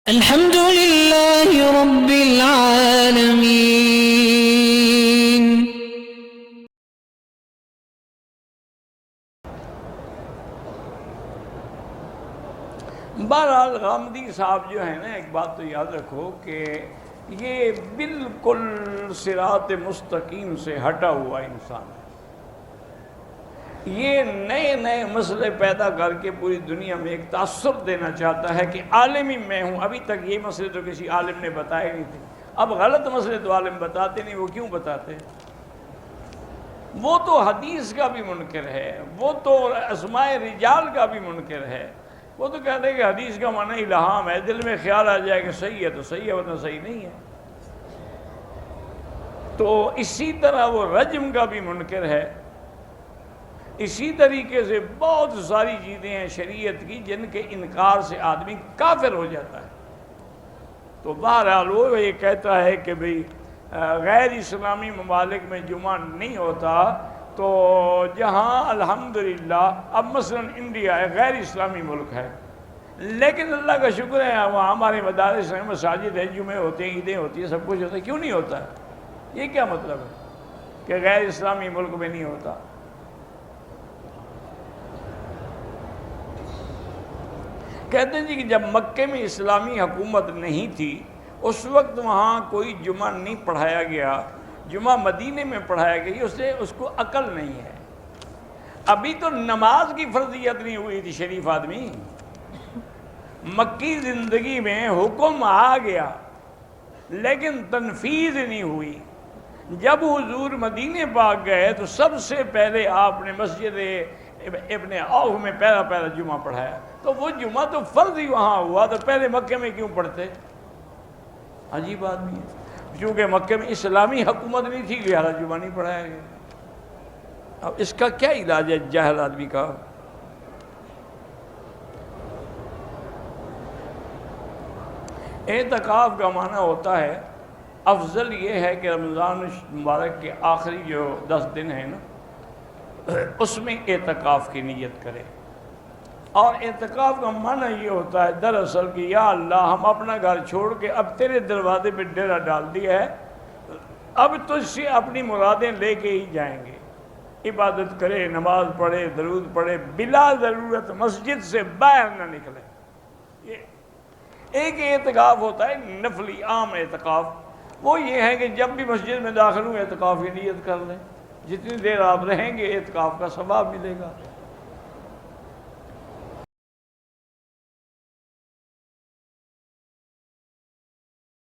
الحمد لله رب العالمين. بہرحال غامدی صاحب جو ہے نا، ایک بات تو یاد رکھو کہ یہ بالکل صراط مستقیم سے ہٹا ہوا انسان ہے. یہ نئے نئے مسئلے پیدا کر کے پوری دنیا میں ایک تاثر دینا چاہتا ہے کہ عالم ہی میں ہوں. ابھی تک یہ مسئلے تو کسی عالم نے بتائے نہیں تھے. اب غلط مسئلے تو عالم بتاتے نہیں. وہ کیوں بتاتے؟ وہ تو حدیث کا بھی منکر ہے، وہ تو اسماء رجال کا بھی منکر ہے. وہ تو کہتے ہیں کہ حدیث کا معنی الہام ہے، دل میں خیال آ جائے کہ صحیح ہے تو صحیح ہے، ورنہ صحیح نہیں ہے. تو اسی طرح وہ رجم کا بھی منکر ہے. اسی طریقے سے بہت ساری چیزیں ہیں شریعت کی جن کے انکار سے آدمی کافر ہو جاتا ہے. تو بہرحال وہ یہ کہتا ہے کہ بھئی غیر اسلامی ممالک میں جمعہ نہیں ہوتا، تو جہاں الحمدللہ اب مثلا انڈیا ہے، غیر اسلامی ملک ہے، لیکن اللہ کا شکر ہے وہاں ہمارے مدارس ہیں، مساجد ہیں، جمعے ہوتے ہیں، عیدیں ہوتی ہیں، سب کچھ ہوتا ہے. کیوں نہیں ہوتا ہے؟ یہ کیا مطلب ہے کہ غیر اسلامی ملک میں نہیں ہوتا؟ کہتے ہیں جی کہ جب مکے میں اسلامی حکومت نہیں تھی اس وقت وہاں کوئی جمعہ نہیں پڑھایا گیا. جمعہ مدینے میں پڑھایا گیا، اس کو عقل نہیں ہے. ابھی تو نماز کی فرضیت نہیں ہوئی تھی شریف آدمی. مکی زندگی میں حکم آ گیا لیکن تنفیذ نہیں ہوئی. جب حضور مدینے پاک گئے تو سب سے پہلے آپ نے مسجد ابن عوف میں پہلا جمعہ پڑھایا. تو وہ جمعہ تو فرض ہی وہاں ہوا، تو پہلے مکے میں کیوں پڑھتے؟ عجیب آدمی ہے. کیونکہ مکے میں اسلامی حکومت نہیں تھی لہذا جمعہ نہیں پڑھایا گیا. اب اس کا کیا علاج ہے جاہل آدمی کا؟ اعتکاف کا معنی ہوتا ہے، افضل یہ ہے کہ رمضان مبارک کے آخری جو 10 دن ہیں نا، اس میں اعتکاف کی نیت کرے. اور اعتکاف کا معنی یہ ہوتا ہے دراصل کہ یا اللہ ہم اپنا گھر چھوڑ کے اب تیرے دروازے پہ ڈیرا ڈال دیا ہے، اب تجھ سے اپنی مرادیں لے کے ہی جائیں گے. عبادت کرے، نماز پڑھے، درود پڑھے، بلا ضرورت مسجد سے باہر نہ نکلے. یہ ایک اعتکاف ہوتا ہے نفلی عام اعتکاف. وہ یہ ہے کہ جب بھی مسجد میں داخل ہوں اعتکاف کی نیت کر لیں. جتنی دیر آپ رہیں گے اعتکاف کا ثواب ملے گا.